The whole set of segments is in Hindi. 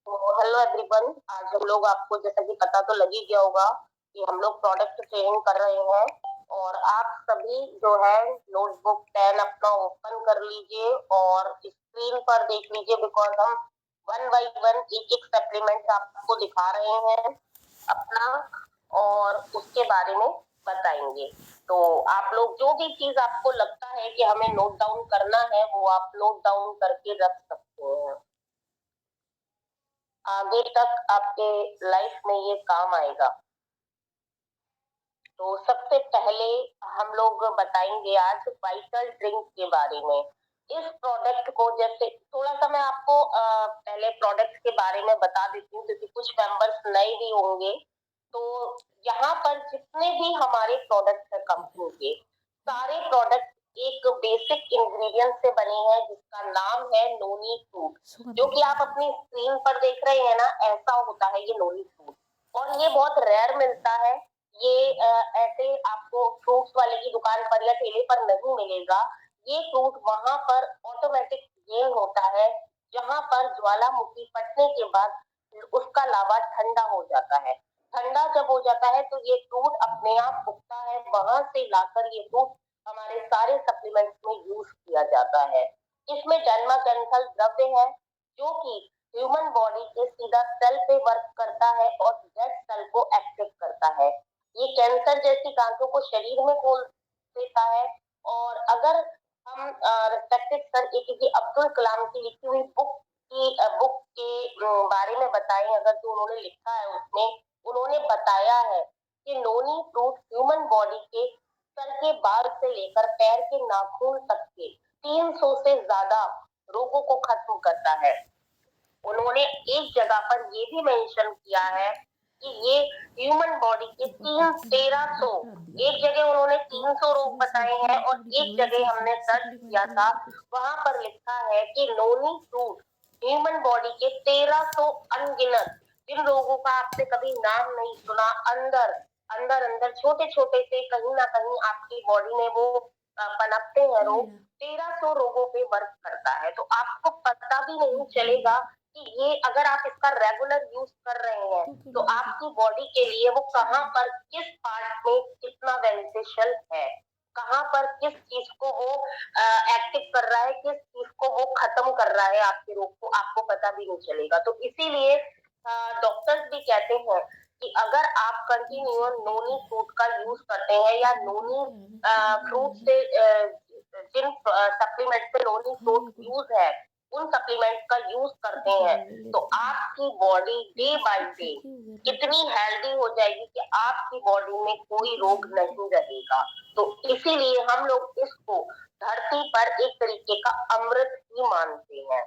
तो हेलो एवरीवन, आज हम लोग आपको जैसा कि पता तो लग ही गया होगा कि हम लोग प्रोडक्ट ट्रेनिंग कर रहे हैं। और आप सभी जो है नोटबुक पेन अपना ओपन कर लीजिए और स्क्रीन पर देख लीजिए, बिकॉज हम वन बाई वन एक एक सप्लीमेंट आपको दिखा रहे हैं अपना, और उसके बारे में बताएंगे। तो आप लोग जो भी चीज आपको लगता है कि हमें नोट डाउन करना है, वो आप नोट डाउन करके रख सकते हैं। आगे तक आपके लाइफ में ये काम आएगा। तो सबसे पहले हम लोग बताएंगे आज वाइटल ड्रिंक के बारे में। इस प्रोडक्ट को, जैसे थोड़ा सा मैं आपको पहले प्रोडक्ट के बारे में बता देती हूँ, क्योंकि कुछ मेंबर्स नए भी होंगे। तो यहाँ पर जितने भी हमारे प्रोडक्ट है कंपनी के, सारे प्रोडक्ट एक बेसिक इंग्रेडिएंट से बने हैं जिसका नाम है नोनी फ्रूट। जो कि आप अपनी स्क्रीन पर देख रहे हैं ना, ऐसा होता है ये नोनी फ्रूट। और ये बहुत रेयर मिलता है। ये ऐसे आपको फ्रूट्स वाले की दुकान पर या ठेले पर नहीं मिलेगा। ये फ्रूट वहां पर ऑटोमेटिक गेन होता है, जहां पर ज्वालामुखी फटने के बाद उसका लावा ठंडा हो जाता है। ठंडा जब हो जाता है तो ये फ्रूट अपने आप उगता है, वहां से लाकर ये फ्रूट हमारे सारे सप्लीमेंट्स में यूज किया जाता है। इसमें डर्माकेमिकल द्रव्य है जो कि ह्यूमन बॉडी के सीधा सेल पे वर्क करता है और डेड सेल को एक्टिव करता है। ये कैंसर जैसी गांठों को शरीर में खोल देता है। और अगर हम respected sir APJ Abdul Kalam की लिखी हुई बुक के बारे में बताएं, अगर जो उन्होंने लिखा है उसमें उन्होंने बताया है कि नोनी फ्रूट ह्यूमन बॉडी के सर के बाल से लेकर पैर के नाखून तक के 300 से ज्यादा रोगों को खत्म करता है। उन्होंने एक जगह पर ये भी मेंशन किया है कि ये ह्यूमन बॉडी के 1300, एक जगह उन्होंने 300 रोग बताए हैं और एक जगह हमने सर्च किया था, वहां पर लिखा है कि नोनी फ्रूट ह्यूमन बॉडी के 1300 अनगिनत जिन रोगों का आपने कभी नाम नहीं सुना, अंदर अंदर अंदर छोटे छोटे से कहीं ना कहीं आपकी बॉडी में वो पनपते हैं रोग, 1300 रोगों पे वर्क करता है। तो आपको पता भी नहीं चलेगा कि ये अगर आप इसका रेगुलर यूज कर रहे हैं तो आपकी बॉडी के लिए वो कहाँ पर किस पार्ट में कितना बेनिफिशियल है, कहाँ पर किस चीज को वो एक्टिव कर रहा है, किस चीज को वो खत्म कर रहा है आपके रोग को, आपको पता भी नहीं चलेगा। तो इसीलिए डॉक्टर्स भी कहते हैं कि अगर आप कंटिन्यू नोनी फ्रूट का यूज करते हैं या नोनी फ्रूट से जिन सप्लीमेंट पे नोनी फ्रूट यूज है उन सप्लीमेंट का यूज करते हैं, तो आपकी बॉडी डे बाय डे इतनी हेल्दी हो जाएगी कि आपकी बॉडी में कोई रोग नहीं रहेगा। तो इसीलिए हम लोग इसको धरती पर एक तरीके का अमृत ही मानते हैं।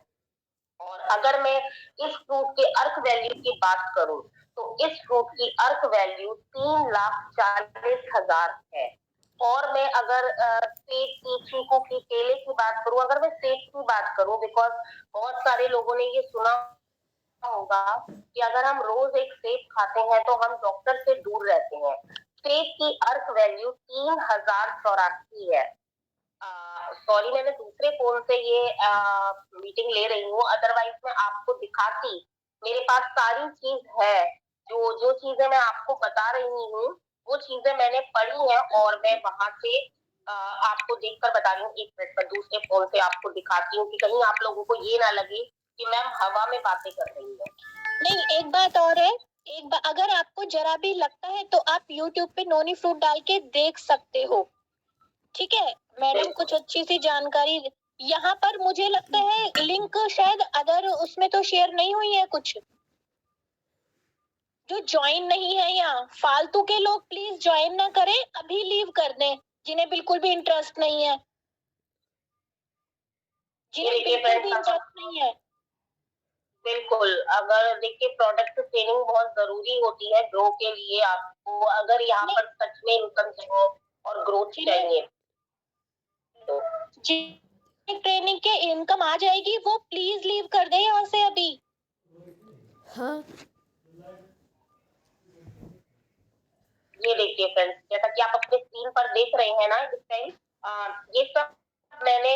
और अगर मैं इस फ्रूट के अर्थ वैल्यू की बात करूं, तो इस फ्रूट की अर्थ वैल्यू 3,40,000 है। और मैं अगर सेब की, चीकू की, केले की बात करूं, अगर मैं सेब की बात करूं, बिकॉज बहुत सारे लोगों ने ये सुना होगा कि अगर हम रोज एक सेब खाते हैं तो हम डॉक्टर से दूर रहते हैं। सेब की अर्थ वैल्यू 3,084 है। सॉरी, मैंने दूसरे फोन से ये मीटिंग ले रही हूँ, अदरवाइज मैं आपको दिखाती। मेरे पास सारी चीज है, जो जो चीजें मैं आपको बता रही हूँ वो चीजें मैंने पढ़ी हैं और मैं वहां से आपको देखकर बता रही हूँ। एक मिनट पर दूसरे फोन से आपको दिखाती हूँ कि कहीं आप लोगों को ये ना लगे कि मैम हवा में बातें कर रही है। नहीं, एक बात और है, एक बार अगर आपको जरा भी लगता है तो आप YouTube पे नोनी फ्रूट डाल के देख सकते हो, ठीक है। मैडम कुछ अच्छी सी जानकारी यहाँ पर, मुझे लगता है लिंक शायद अदर उसमें तो शेयर नहीं हुई है कुछ। जो ज्वाइन नहीं है यहाँ, फालतू के लोग प्लीज ज्वाइन ना करें, अभी लीव कर दें जिन्हें बिल्कुल भी इंटरेस्ट नहीं है, जिन्हें बिल्कुल भी इंटरेस्ट नहीं है। बिल्कुल, अगर देखिए प्रोडक्ट ट्रेनिंग बहुत जरूरी होती है ग्रो के लिए। आपको अगर यहाँ पर सच में इनकम चाहिए और ग्रोथ चाहिए तो ट्रेनिंग के इनकम आ जाएगी, वो प्लीज लीव कर दे यहाँ से अभी। हाँ, ये देखिए फ्रेंड्स, जैसा कि आप अपने स्क्रीन पर देख रहे हैं ना इस टाइम, ये सब मैंने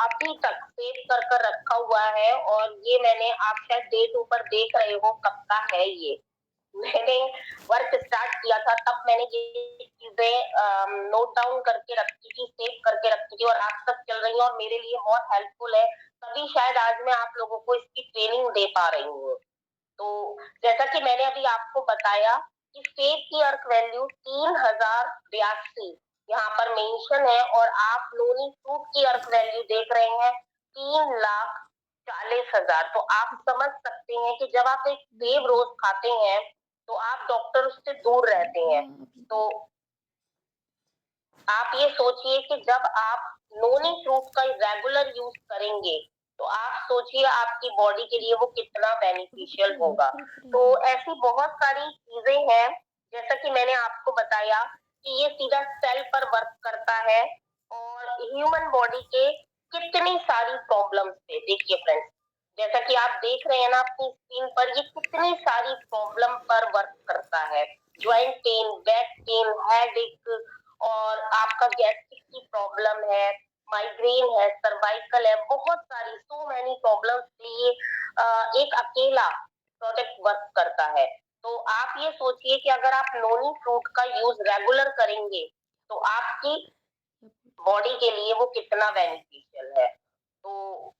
अभी तक सेव कर रखा हुआ है, और ये मैंने, आप शायद डेट ऊपर देख रहे हो कब का है ये। मैंने वर्क स्टार्ट किया था तब मैंने ये चीजें नोट डाउन करके रखी थी, सेव करके रखी थी, और आज तक चल रही है और मेरे लिए बहुत हेल्पफुल है। तभी शायद आज मैं आप लोगों को इसकी ट्रेनिंग दे पा रही हूँ। तो जैसा कि मैंने अभी आपको बताया कि फेक की अर्क वैल्यू 3082 यहाँ पर मेंशन है, और आप नोनी फ्रूट की अर्क वैल्यू देख रहे हैं 3,40,000। तो आप समझ सकते हैं कि जब आप एक सेब रोज खाते हैं तो आप डॉक्टर उससे दूर रहते हैं। तो आप ये सोचिए कि जब आप नोनी फ्रूट का रेगुलर यूज करेंगे तो आप सोचिए आपकी बॉडी के लिए वो कितना बेनिफिशियल होगा। तो ऐसी बहुत सारी चीजें हैं, जैसा कि मैंने आपको बताया कि ये सीधा सेल पर वर्क करता है, और ह्यूमन बॉडी के कितनी सारी प्रॉब्लम्स पे, देखिए फ्रेंड्स, जैसा कि आप देख रहे हैं ना अपनी स्क्रीन पर, ये कितनी सारी प्रॉब्लम पर वर्क करता है। Joint pain, back pain, headache, और आपका गैस्ट्रिक की प्रॉब्लम है, माइग्रेन है, सर्वाइकल है, बहुत सारी सो मैनी प्रॉब्लम्स के लिए एक अकेला प्रोडक्ट वर्क करता है। तो आप ये सोचिए कि अगर आप नोनी फ्रूट का यूज रेगुलर करेंगे तो आपकी बॉडी के लिए वो कितना बेनिफिशियल है। तो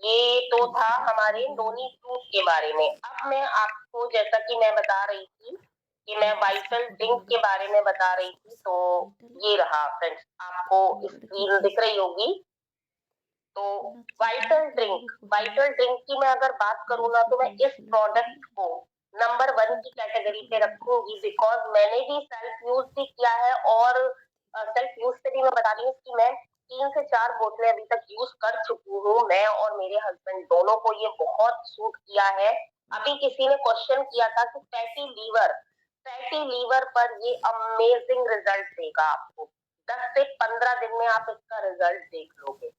ये तो था हमारे नोनी फ्रूट के बारे में। अब मैं आपको, जैसा कि मैं बता रही थी कि मैं वाइटल ड्रिंक के बारे में बता रही थी, तो ये रहा फ्रेंड्स, आपको स्क्रीन दिख रही होगी। तो वाइटल ड्रिंक की मैं अगर बात करूँ ना, तो मैं इस प्रोडक्ट को नंबर 1 की कैटेगरी पे रखूंगी, बिकॉज मैंने भी सेल्फ यूज भी किया है, और सेल्फ यूज से भी मैं बता रही हूँ कि मैं 3 से 4 बोतलें अभी तक यूज कर चुकी हूँ। मैं और मेरे हस्बैंड दोनों को ये बहुत सूट किया है। अभी किसी ने क्वेश्चन किया था कि फैटी लीवर पर ये अमेजिंग रिजल्ट देगा आपको। 10 से 15 दिन में आप इसका रिजल्ट देख लोगे।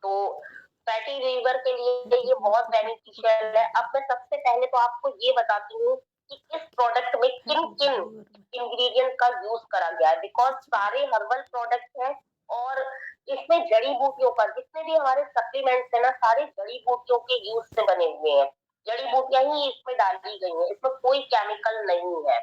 तो फैटी लीवर के लिए ये बहुत बेनिफिशियल है। अब मैं सबसे पहले तो आपको ये बताती हूँ कि इस प्रोडक्ट में किन किन इंग्रेडिएंट का यूज करा गया है, बिकॉज सारे हर्बल प्रोडक्ट हैं, और इसमें जड़ी बूटियों पर, जितने भी हमारे सप्लीमेंट्स है ना, सारे जड़ी बूटियों के यूज से बने हुए हैं। जड़ी बूटियां ही इसमें डाली गई हैं, इसमें कोई केमिकल नहीं है,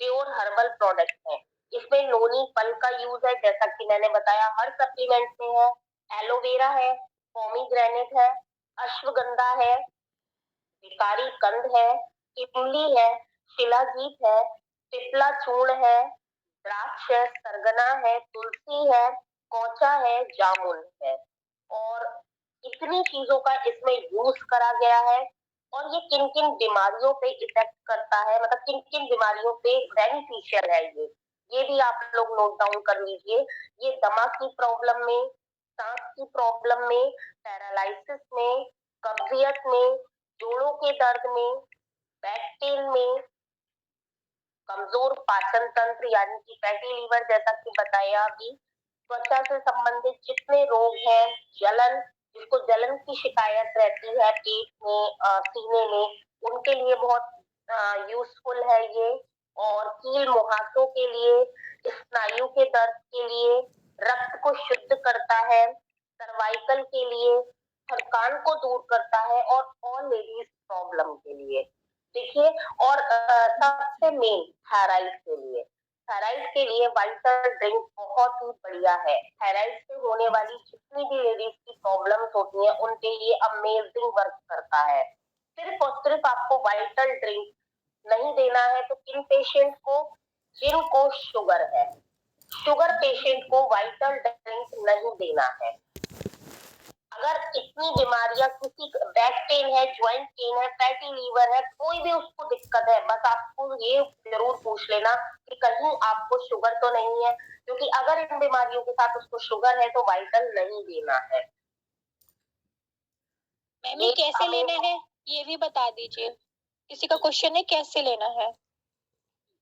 प्योर हर्बल प्रोडक्ट है। इसमें नोनी फल का यूज है, जैसा कि मैंने बताया हर सप्लीमेंट में है। एलोवेरा है, पोमीग्रेनेट है, अश्वगंधा है, विकारी कंद है, इमली है, शिलाजीत है, पिपला चूर्ण है, द्राक्ष है, सरगना है, तुलसी है, कोचा है, जामुन है, और इतनी चीजों का इसमें यूज करा गया है। और ये किन किन बीमारियों पे इफेक्ट करता है, मतलब किन किन बीमारियों पे बेनिफिशियल है, ये भी आप लोग नोट डाउन कर लीजिए। ये दमा की प्रॉब्लम में, सांस की प्रॉब्लम में, पैरालिसिस में, कब्जियत में, जोड़ों के दर्द में, बैक पेन में, कमजोर पाचन तंत्र यानी कि फैटी लीवर, जैसा कि बताया अभी, त्वचा से संबंधित जितने रोग हैं, जलन, जिसको जलन की शिकायत रहती है पेट में, सीने में, उनके लिए बहुत यूजफुल है ये। और कील मुहासों के लिए, स्नायु के दर्द के लिए, रक्त को शुद्ध करता है, सर्वाइकल के लिए, थकान को दूर करता है, और ऑल लेडीज प्रॉब्लम के लिए, देखिए। और सबसे मेन थायराइड के लिए वाइटल ड्रिंक बहुत ही बढ़िया है। थायराइड से होने वाली जितनी भी लेडीज की प्रॉब्लम्स होती हैं उनके लिए अमेजिंग वर्क करता है। सिर्फ और सिर्फ आपको वाइटल ड्रिंक नहीं देना है तो किन पेशेंट को, जिनको शुगर है, शुगर पेशेंट को वाइटल ड्रिंक नहीं देना है। अगर इतनी बीमारियां, किसी बैक पेन है, ज्वाइंट पेन है, फैटी लीवर है, कोई भी उसको दिक्कत है, बस आपको ये जरूर पूछ लेना कि कहीं आपको शुगर तो नहीं है, क्योंकि अगर इन बीमारियों के साथ उसको शुगर है तो वाइटल नहीं देना है। मैम ये कैसे लेना है ये भी बता दीजिए, किसी का क्वेश्चन है कैसे लेना है।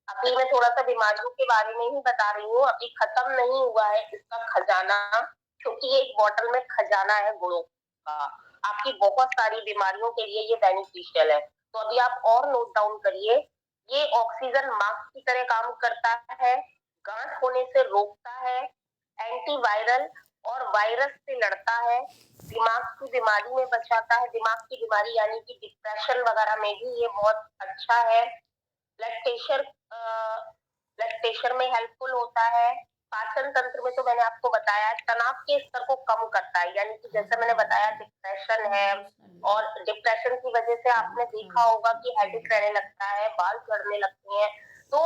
अभी मैं थोड़ा सा बीमारियों के बारे में ही बता रही हूँ, अभी खत्म नहीं हुआ है इसका खजाना, क्योंकि एक बोतल में खजाना है गुणों का। आपकी बहुत सारी बीमारियों के लिए ये बेनिफिशियल है। तो अभी आप और नोट डाउन करिए। ये ऑक्सीजन मास्क की तरह काम करता है, गांठ होने से रोकता है, एंटीवायरल और वायरस से लड़ता है, दिमाग की बीमारी में बचाता है, दिमाग की बीमारी यानी कि डिप्रेशन वगैरह में भी ये बहुत अच्छा है। ब्लड प्रेशर ब्लड प्रेशर में हेल्पफुल होता है। पाचन तंत्र में तो मैंने आपको बताया है, तनाव के स्तर को कम करता है, यानी कि जैसे मैंने बताया डिप्रेशन है, और डिप्रेशन की वजह से आपने देखा होगा कि हेडेक रहने लगता है, बाल झड़ने लगते हैं, तो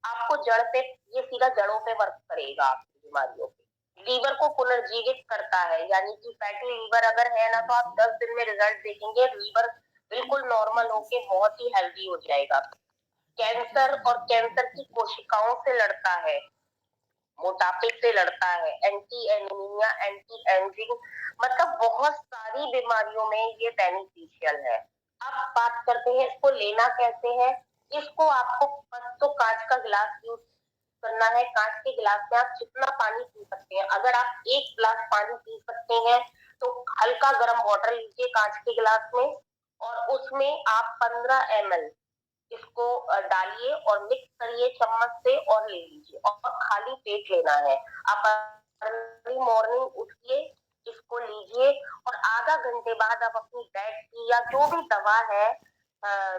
आपको जड़ पे, ये सीधा जड़ों पे वर्क करेगा आपकी बीमारियों पे। लीवर को पुनर्जीवित करता है, यानी कि फैटी लीवर अगर है ना, तो आप 10 दिन में रिजल्ट देखेंगे, लीवर बिल्कुल नॉर्मल होके बहुत ही हेल्दी हो जाएगा। कैंसर और कैंसर की कोशिकाओं से लड़ता है, मोटापे से लड़ता है, एंटी एनीमिया, एंटी एंजिंग, मतलब बहुत सारी बीमारियों में ये बेनिफिशियल है। अब बात करते हैं इसको लेना कैसे है। इसको आपको बस तो कांच का गिलास यूज करना है। कांच के गिलास में आप जितना पानी पी सकते हैं, अगर आप 1 गिलास पानी पी सकते हैं तो हल्का गर्म वाटर लीजिए कांच के गिलास में, और उसमें आप 15 ml इसको डालिए और मिक्स करिए चम्मच से और ले लीजिए, और खाली पेट लेना है। आप अर्ली मॉर्निंग उठिए, इसको लीजिए, और आधा घंटे बाद आप अपनी बेड की या जो भी दवा है,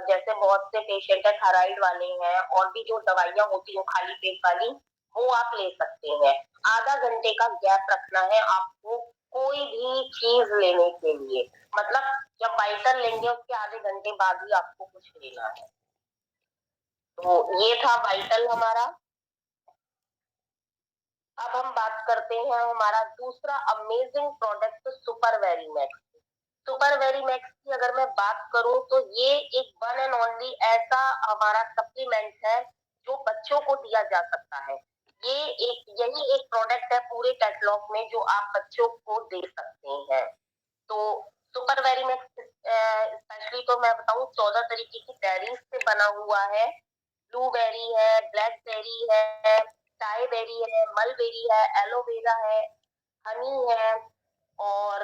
जैसे बहुत से पेशेंट है थायराइड वाले हैं, और भी जो दवाइयां होती हैं खाली पेट वाली, वो आप ले सकते हैं। आधा घंटे का गैप रखना है आपको कोई भी चीज लेने के लिए, मतलब जब वाइटल लेंगे उसके आधे घंटे बाद ही आपको कुछ लेना है। तो ये था वाइटल हमारा। अब हम बात करते हैं हमारा दूसरा amazing product super very max. Super very max की अगर मैं बात करूं तो ये एक वन एंड ओनली ऐसा हमारा सप्लीमेंट है जो बच्चों को दिया जा सकता है। ये यही एक प्रोडक्ट है पूरे कैटलॉग में जो आप बच्चों को दे सकते हैं। तो सुपर वेरी मैक्स स्पेशली तो मैं बताऊं 14 तरीके की बेरीज से बना हुआ है। ब्लूबेरी है, ब्लैकबेरी है, टाईबेरी है, मलबेरी है, एलोवेरा है, हनी है, और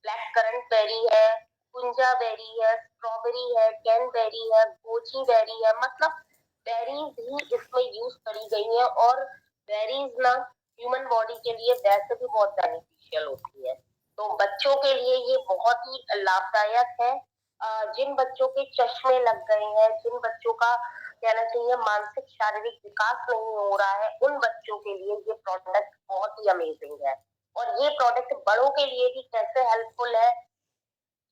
ब्लैक करंट बेरी है, कुंजा बेरी है, स्ट्रॉबेरी है, कैनबेरी है, गोजी बेरी है, मतलब बेरीज ही इसमें यूज करी गई है। और बेरीज ना ह्यूमन बॉडी के लिए वैसे भी बहुत बेनिफिशियल होती है, तो बच्चों के लिए ये बहुत ही लाभदायक है। जिन बच्चों के चश्मे लग गए हैं, जिन बच्चों का कहना चाहिए मानसिक शारीरिक विकास नहीं हो रहा है, उन बच्चों के लिए ये प्रोडक्ट बहुत ही अमेजिंग है। और ये प्रोडक्ट बड़ों के लिए भी कैसे हेल्पफुल है,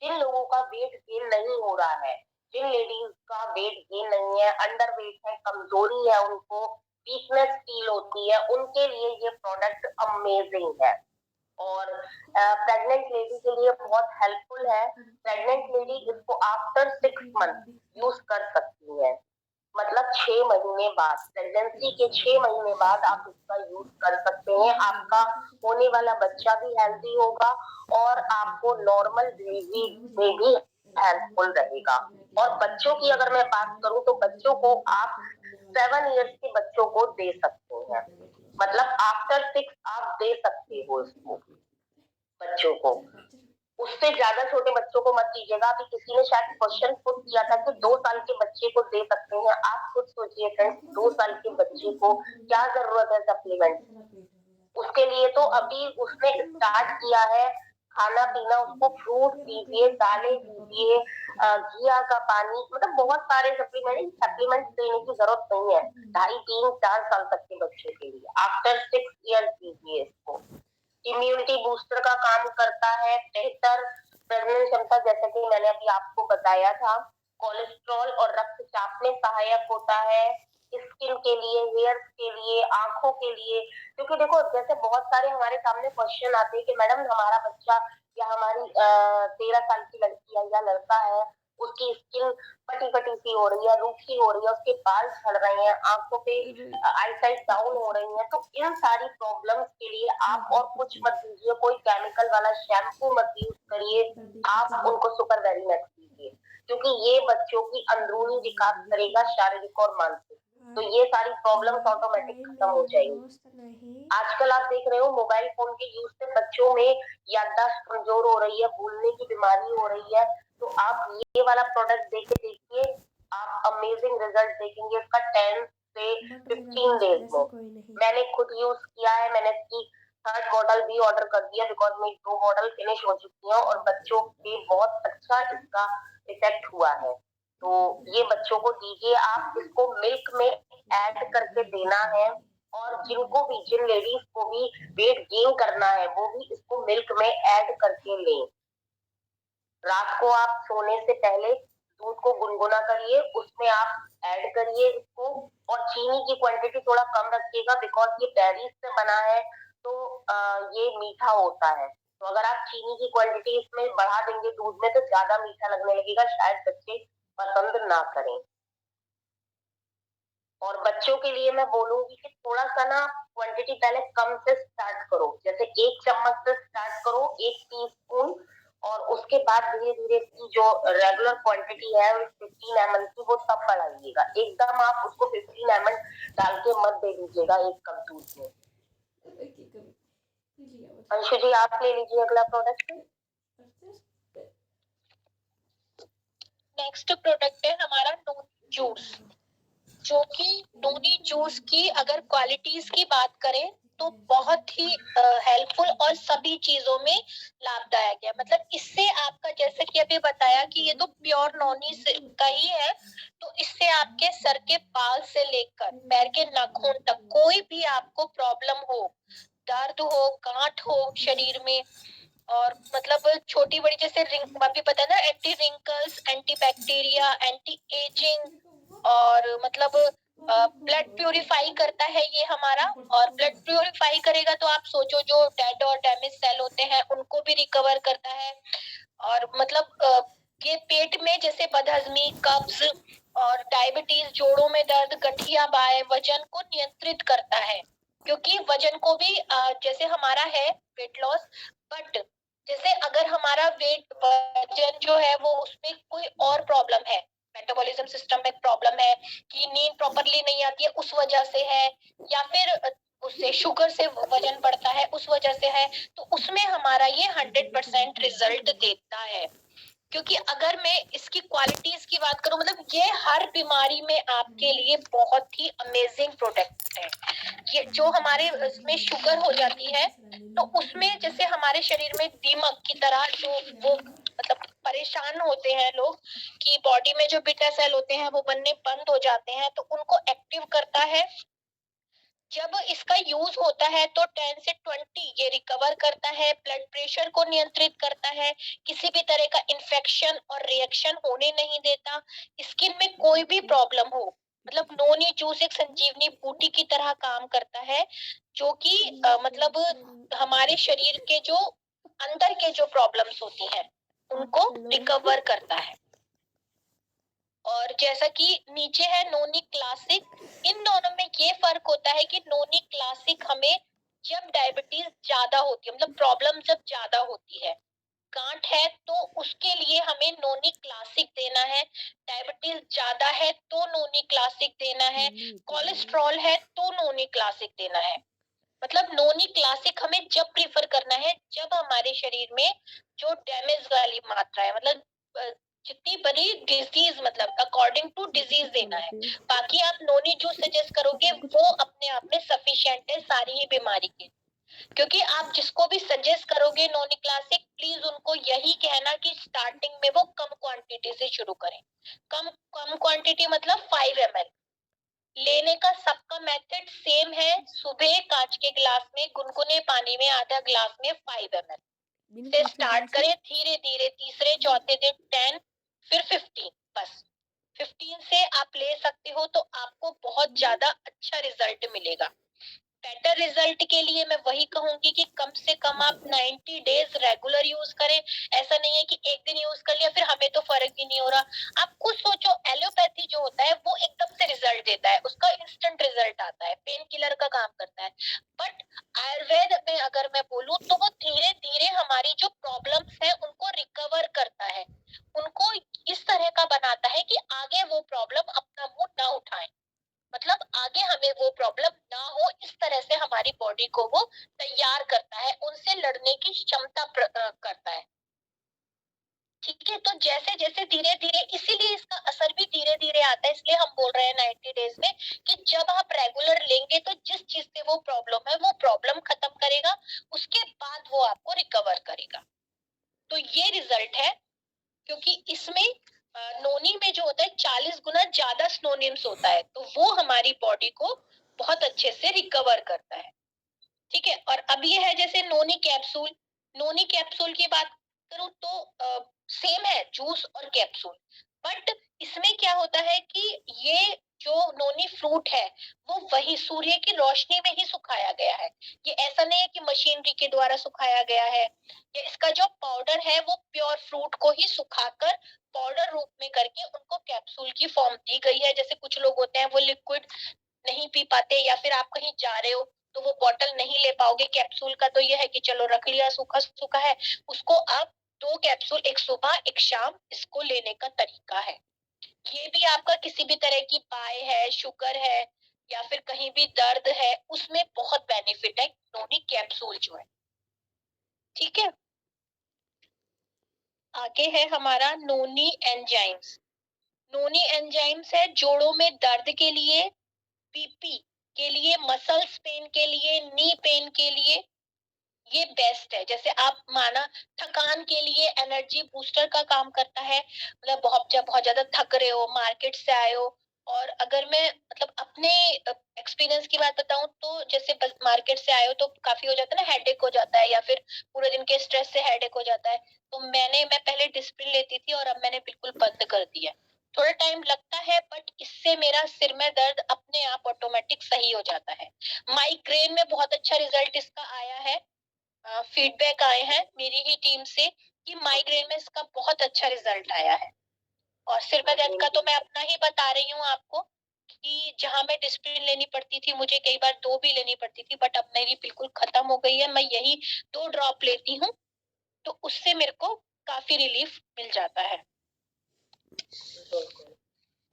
जिन लोगों का वेट गेन नहीं हो रहा है, जिन लेडीज का वेट गेन नहीं है, अंडर वेट है, कमजोरी है, उनको वीकनेस फील होती है, उनके लिए ये प्रोडक्ट अमेजिंग है। और प्रेग्नेंट लेडी के लिए बहुत हेल्पफुल है। प्रेग्नेंट लेडी इसको आफ्टर 6 मंथ यूज कर सकती है, मतलब 6 महीने बाद, प्रेगनेंसी के 6 महीने बाद आप इसका यूज कर सकते हैं। आपका होने वाला बच्चा भी हेल्दी होगा और आपको नॉर्मल बेबी में भी हेल्पफुल रहेगा। और बच्चों की अगर मैं बात करूं तो बच्चों को आप 7 इयर्स के बच्चों को दे सकते हैं, मतलब आफ्टर 6 आप दे सकते हो इसको बच्चों को। उससे ज्यादा छोटे बच्चों को मत दीजिएगा। अभी किसी ने शायद क्वेश्चन पुट किया था कि 2 साल के बच्चे को दे सकते हैं। आप खुद सोचिए फ्रेंड्स, 2 साल के बच्चे को क्या जरूरत है सप्लीमेंट, उसके लिए तो अभी उसने स्टार्ट किया है खाना पीना, उसको फ्रूट दीजिए, दालें दीजिए, घिया का पानी, मतलब बहुत सारे सप्लीमेंट देने की जरूरत नहीं है 2.5, 3, 4 साल तक के बच्चे के लिए। आफ्टर 6 इयर्स दीजिए इसको। इम्यूनिटी बूस्टर का काम करता है, बेहतर प्रजनन क्षमता जैसा कि मैंने अभी आपको बताया था, कोलेस्ट्रॉल और रक्तचाप में सहायक होता है, स्किन के लिए, हेयर्स के लिए, आंखों के लिए। क्योंकि देखो जैसे बहुत सारे हमारे सामने क्वेश्चन आते हैं कि मैडम हमारा बच्चा या हमारी 13 साल की लड़की है या लड़का है, उसकी स्किन फटी फटी सी हो रही है, रूखी हो रही है, उसके बाल झड़ रहे हैं, आंखों पे आईसाइट डाउन हो रही है, तो इन सारी प्रॉब्लम्स के लिए आप और कुछ मत दीजिए, कोई केमिकल वाला शैम्पू मत यूज करिए, आप उनको सुपर वेरी मैक्स दीजिए, क्योंकि ये बच्चों की अंदरूनी विकास करेगा, शारीरिक और मानसिक। तो ये सारी प्रॉब्लम्स ऑटोमेटिक खत्म हो जाएंगी। आजकल आप देख रहे हो मोबाइल फोन के यूज से बच्चों में याददाश्त कमजोर हो रही है, भूलने की बीमारी हो रही है, तो आप ये वाला प्रोडक्ट देके देखिए, आप अमेजिंग रिजल्ट देखेंगे इसका 10 से 15 डेज में। मैंने खुद यूज किया है, मैंने इसकी थर्ड बॉटल भी ऑर्डर कर दिया बिकॉज मेरी 2 बॉटल फिनिश हो चुकी हैं और बच्चों पे बहुत अच्छा इसका इफेक्ट हुआ है। तो ये बच्चों को दीजिए आप, इसको मिल्क में ऐड करके देना है और जिनको भी, जिन लेडीज को भी वेट गेन करना है वो भी इसको मिल्क में ऐड करके लें। रात को आप सोने से पहले दूध को गुनगुना करिए, उसमें आप ऐड करिए इसको और चीनी की क्वांटिटी थोड़ा कम रखिएगा बिकॉज ये बेरीज से बना है तो ये मीठा होता है। तो अगर आप चीनी की क्वांटिटी इसमें बढ़ा देंगे दूध में तो ज्यादा मीठा लगने लगेगा, शायद बच्चे पसंद ना करें। और बच्चों के लिए मैं बोलूंगी कि थोड़ा सा ना क्वांटिटी पहले कम से स्टार्ट करो, जैसे 1 चम्मच से स्टार्ट करो, 1 टीस्पून, और उसके बाद धीरे धीरे इसकी जो रेगुलर क्वांटिटी है 15 ml की वो तब बढ़ाइएगा। एकदम आप उसको 15 ml डाल के मत दे दीजिएगा 1 कप दूध में। अंशु जी आप ले लीजिए अगला प्रोडक्ट। नेक्स्ट प्रोडक्ट है हमारा नोनी जूस, जो कि नोनी जूस की अगर क्वालिटीज की बात करें तो बहुत ही हेल्पफुल और सभी चीजों में लाभदायक है। मतलब इससे आपका, जैसे कि अभी बताया कि ये तो प्योर नोनी का ही है, तो इससे आपके सर के बाल से लेकर पैर के नाखून तक कोई भी आपको प्रॉब्लम हो, दर्द हो, गांठ हो शरीर में, और मतलब छोटी बड़ी जैसे रिंक अभी पता है ना, anti wrinkles, anti bacteria, anti ageing, और मतलब ब्लड प्यूरिफाई करता है ये हमारा। और ब्लड प्यूरिफाई करेगा तो आप सोचो जो डेड और डैमेज सेल होते हैं उनको भी रिकवर करता है। और मतलब ये पेट में जैसे बदहजमी, कब्ज और डायबिटीज, जोड़ों में दर्द, गठिया बाय, वजन को नियंत्रित करता है, क्योंकि वजन को भी जैसे हमारा है वेट लॉस, बट जैसे अगर हमारा वेट वजन जो है वो उसमें कोई और प्रॉब्लम है, मेटाबॉलिज्म सिस्टम में प्रॉब्लम है कि नींद प्रॉपरली नहीं आती है उस वजह से है, या फिर उससे शुगर से वजन बढ़ता है उस वजह से है, तो उसमें हमारा ये 100% रिजल्ट देता है। क्योंकि अगर मैं इसकी क्वालिटीज की बात करूं, मतलब ये हर बीमारी में आपके लिए बहुत ही अमेजिंग प्रोडक्ट है। ये जो हमारे इसमें शुगर हो जाती है तो उसमें जैसे हमारे शरीर में दीमक की तरह जो वो मतलब परेशान होते हैं लोग कि बॉडी में जो बीटा सेल होते हैं वो बनने बंद हो जाते हैं, तो उनको एक्टिव करता है। जब इसका यूज होता है तो 10 से 20 ये रिकवर करता है, ब्लड प्रेशर को नियंत्रित करता है, किसी भी तरह का इन्फेक्शन और रिएक्शन होने नहीं देता, स्किन में कोई भी प्रॉब्लम हो, मतलब नोनी जूस एक संजीवनी बूटी की तरह काम करता है, जो कि मतलब हमारे शरीर के जो अंदर के जो प्रॉब्लम्स होती हैं उनको रिकवर करता है। और जैसा कि नीचे है नोनी क्लासिक, इन दोनों में ये फर्क होता है कि नोनी क्लासिक हमें जब डायबिटीज ज्यादा होती है, मतलब प्रॉब्लम जब ज्यादा होती है, गांठ है तो उसके लिए हमें नोनी क्लासिक देना है, डायबिटीज ज्यादा है तो नोनी क्लासिक देना है, कोलेस्ट्रॉल है तो नोनी क्लासिक देना है। मतलब नोनी क्लासिक हमें जब प्रीफर करना है जब हमारे शरीर में जो डैमेज वाली मात्रा है, मतलब जितनी बड़ी डिजीज, मतलब अकॉर्डिंग टू डिजीज देना है। बाकी आप नोनी जूस सजेस्ट करोगे वो अपने आप में सफिशिएंट है सारी ही बीमारी के, क्योंकि आप जिसको भी सजेस्ट करोगे नॉन क्लासिक, प्लीज उनको यही कहना कि स्टार्टिंग में वो कम क्वांटिटी से शुरू करें। कम कम क्वांटिटी मतलब 5 ml लेने का। सबका मेथड सेम है, सुबह कांच के गिलास में गुनगुने पानी में आधा गिलास में 5 ml से स्टार्ट करें, धीरे धीरे तीसरे चौथे दिन 10, फिर 15, बस 15 से आप ले सकते हो तो आपको बहुत ज्यादा अच्छा रिजल्ट मिलेगा। बेटर रिजल्ट के लिए मैं वही कहूंगी कि कम से कम आप 90 डेज रेगुलर यूज करें। ऐसा नहीं है कि एक दिन यूज कर लिया फिर हमें तो फर्क ही नहीं हो रहा। आप खुद सोचो, एलोपैथी जो होता है वो एकदम से रिजल्ट देता है, उसका इंस्टेंट रिजल्ट आता है, पेन किलर का काम करता है। बट आयुर्वेद में अगर मैं बोलूं तो वो धीरे धीरे हमारी जो प्रॉब्लम्स है उनको रिकवर करता है, उनको इस तरह का बनाता है कि आगे वो प्रॉब्लम अपना मुंह ना उठाए, मतलब आगे हमें वो प्रॉब्लम ना हो, इस तरह से हमारी बॉडी को वो तैयार करता है, उनसे लड़ने की क्षमता करता है। ठीक है, तो जैसे जैसे धीरे धीरे, इसीलिए इसका असर भी धीरे धीरे आता है, इसलिए हम बोल रहे हैं 90 डेज में कि जब आप रेगुलर लेंगे तो जिस चीज से वो प्रॉब्लम है वो प्रॉब्लम खत्म करेगा, उसके बाद वो आपको रिकवर करेगा। तो ये रिजल्ट है, क्योंकि इसमें नोनी में जो होता है 40 गुना ज्यादा स्नोनिम्स होता है, तो वो हमारी बॉडी को बहुत अच्छे से रिकवर करता है। ठीक है, और अब ये है जैसे नोनी कैप्सूल। नोनी कैप्सूल की बात करूं तो सेम है जूस और कैप्सूल, बट इसमें क्या होता है कि ये जो नोनी फ्रूट है वो वही सूर्य की रोशनी में ही सुखाया गया है। ये ऐसा नहीं है कि मशीनरी के द्वारा सुखाया गया है। ये इसका जो पाउडर है वो प्योर फ्रूट को ही सुखाकर पाउडर रूप में करके उनको कैप्सूल की फॉर्म दी गई है। जैसे कुछ लोग होते हैं वो लिक्विड नहीं पी पाते, या फिर आप कहीं जा रहे हो तो वो बॉटल नहीं ले पाओगे कैप्सूल का, तो ये है कि चलो रख लिया, सूखा सूखा है, उसको आप 2 कैप्सूल, एक सुबह एक शाम, इसको लेने का तरीका है। ये भी आपका किसी भी तरह की पाए है, शुगर है, या फिर कहीं भी दर्द है, उसमें बहुत बेनिफिट है नोनी कैप्सूल जो है। ठीक है, आगे है हमारा नोनी एंजाइम्स। नोनी एंजाइम्स है जोड़ों में दर्द के लिए, बीपी के लिए, मसल्स पेन के लिए, नी पेन के लिए ये बेस्ट है। जैसे आप माना थकान के लिए एनर्जी बूस्टर का काम करता है, मतलब बहुत ज्यादा थक रहे हो, मार्केट से आए हो, और अगर मैं मतलब अपने एक्सपीरियंस की बात बताऊं तो जैसे मार्केट से आए हो तो काफी हो जाता है ना, हेडेक हो जाता है, या फिर पूरे दिन के स्ट्रेस से हेडेक हो जाता है। तो मैं पहले डिस्प्रिन लेती थी और अब मैंने बिल्कुल बंद कर दिया है। थोड़ा टाइम लगता है बट इससे मेरा सिर में दर्द अपने आप ऑटोमेटिक सही हो जाता है। माइग्रेन में बहुत अच्छा रिजल्ट इसका आया है, फीडबैक आए हैं मेरी ही टीम से कि माइग्रेन में इसका बहुत अच्छा रिजल्ट आया है। और सिर में दर्द का तो मैं अपना ही बता रही हूँ आपको कि जहां मैं डिस्प्रिन लेनी पड़ती थी, मुझे कई बार 2 भी लेनी पड़ती थी, बट अब मेरी बिल्कुल खत्म हो गई है। मैं यही 2 ड्रॉप लेती हूँ, तो उससे मेरे को काफी रिलीफ मिल जाता है।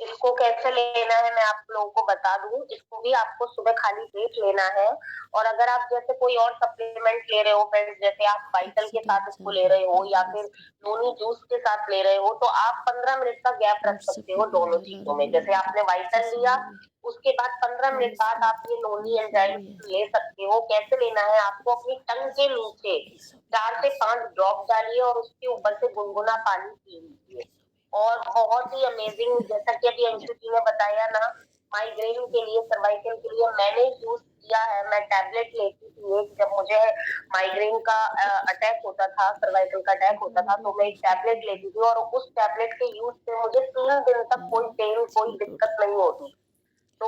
इसको कैसे लेना है मैं आप लोगों को बता दूं। इसको भी आपको सुबह खाली पेट लेना है, और अगर आप जैसे कोई और सप्लीमेंट ले रहे हो फ्रेंड्स, जैसे आप वाइटल के साथ इसको ले रहे हो या फिर नोनी जूस के साथ ले रहे हो, तो आप 15 मिनट का गैप रख सकते हो दोनों चीजों में। जैसे आपने वाइटल लिया, उसके बाद 15 मिनट बाद आप ये नोनी एंजाइम ले सकते हो। कैसे लेना है, आपको अपनी टंग के नीचे 4 से 5 ड्रॉप डालिए और उसके ऊपर से गुनगुना पानी पी लीजिए। और बहुत ही अमेजिंग, जैसा कि अभी अंशु जी ने बताया ना, माइग्रेन के लिए, सर्वाइकल के लिए मैंने यूज किया है। मैं टैबलेट लेती थी एक, जब मुझे माइग्रेन का अटैक होता था, सर्वाइकल का अटैक होता था, तो मैं एक टैबलेट लेती थी, और उस टैबलेट के यूज से मुझे 3 दिन तक कोई पेन, कोई दिक्कत नहीं होती। तो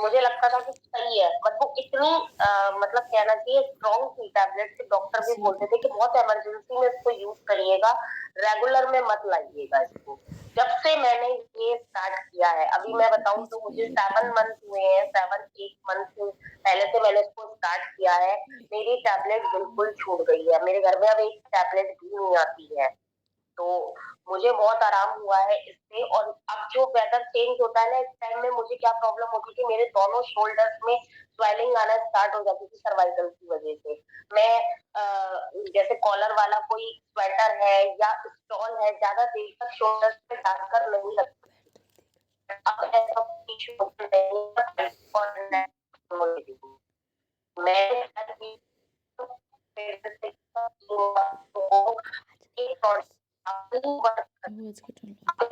मुझे लगता था कि सही है, बट वो इतनी मतलब कहना चाहिए स्ट्रॉन्ग थी टैबलेट कि डॉक्टर भी बोलते थे कि बहुत इमरजेंसी में इसको यूज करिएगा, रेगुलर में मत लाइएगा इसको। जब से मैंने ये स्टार्ट किया है, अभी मैं बताऊं तो मुझे 7 मंथ हुए हैं, 7-8 मंथ से पहले से मैंने इसको स्टार्ट किया है। मेरी टैबलेट बिल्कुल छूट गई है, मेरे घर में अब एक टैबलेट भी नहीं आती है। तो मुझे बहुत आराम हुआ है इससे। और अब जो वेदर चेंज होता है ना, इस टाइम में मुझे क्या प्रॉब्लम होती थी, मेरे दोनों शोल्डर्स में स्वेलिंग आना स्टार्ट हो जाती थी सर्वाइकल की वजह से। मैं जैसे कॉलर वाला कोई स्वेटर है या स्टॉल है, ज्यादा देर तक शोल्डर्स पे डालकर नहीं लगता। अब ऐसा इशू नहीं है। मैं आवाज कटने लगा।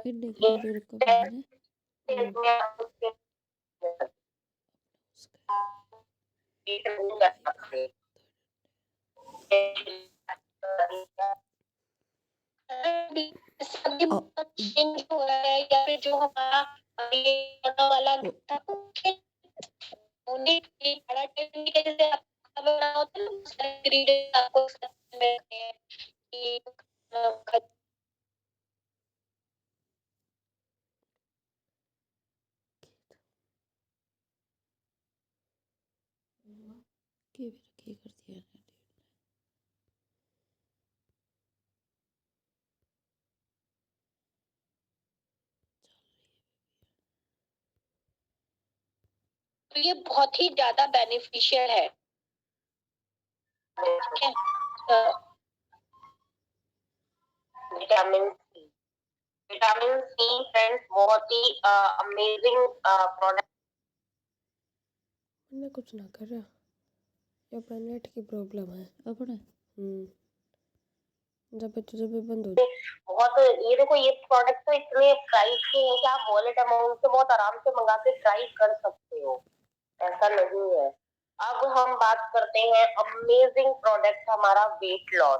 इतने की दूर का मैंने चेंज हो रहा है, या फिर जो हमारा ये वाला था बड़ा टेक्निक है, जैसे आपका बना होता है ना, इंग्रेडिएंट आपको में रखने हैं कि के भी कर दिया ना। तो ये बहुत ही ज्यादा बेनिफिशियल है। ठीक है, vitamin C. Vitamin C friends बहुत ही अमेजिंग प्रोडक्ट। मैंने कुछ ना कर रहा, ये अपना नेट की प्रॉब्लम है। अपने जब भी बंद हो बहुत, ये देखो ये प्रोडक्ट तो इतने प्राइस के हैं कि आप वॉलेट अमाउंट से बहुत आराम से मंगा के ट्राई कर सकते हो, ऐसा नहीं है। अब हम बात करते हैं अमेजिंग प्रोडक्ट हमारा वेट लॉस,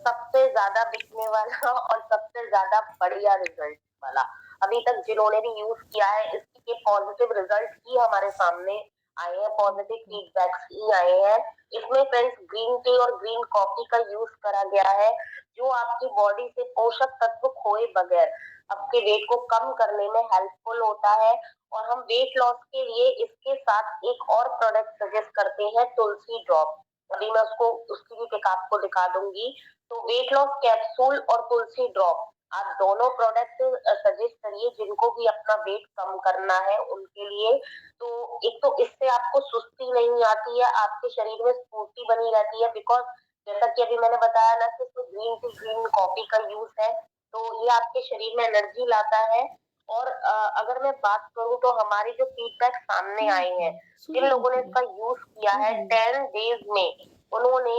सबसे ज्यादा बिकने वाला और सबसे ज्यादा बढ़िया रिजल्ट वाला। अभी तक जिन्होंने भी यूज किया है इसके पॉजिटिव रिजल्ट ही हमारे सामने आए हैं, पॉजिटिव फीडबैक्स ही आए हैं। इसमें फ्रेंड्स ग्रीन टी और ग्रीन कॉफी का यूज करा गया है, जो आपकी बॉडी से पोषक तत्व खोए बगैर आपके वेट को कम करने में हेल्पफुल होता है। और हम वेट लॉस के लिए इसके साथ एक और प्रोडक्ट सजेस्ट करते हैं, तुलसी ड्रॉप। अभी मैं उसकी भी पिक आपको दिखा दूंगी। तो वेट लॉस कैप्सूल और तुलसी ड्रॉप, आप दोनों प्रोडक्ट सजेस्ट करिए जिनको भी अपना वेट कम करना है उनके लिए। तो एक तो इससे आपको सुस्ती नहीं आती है, आपके शरीर में स्फूर्ति बनी रहती है, बिकॉज जैसा कि अभी मैंने बताया ना कि इसमें ग्रीन टी ग्रीन कॉफी का यूज है, तो ये आपके शरीर में एनर्जी लाता है। और अगर मैं बात करूं तो हमारे जो फीडबैक सामने आए हैं, जिन लोगों ने इसका यूज किया है 10 डेज में उन्होंने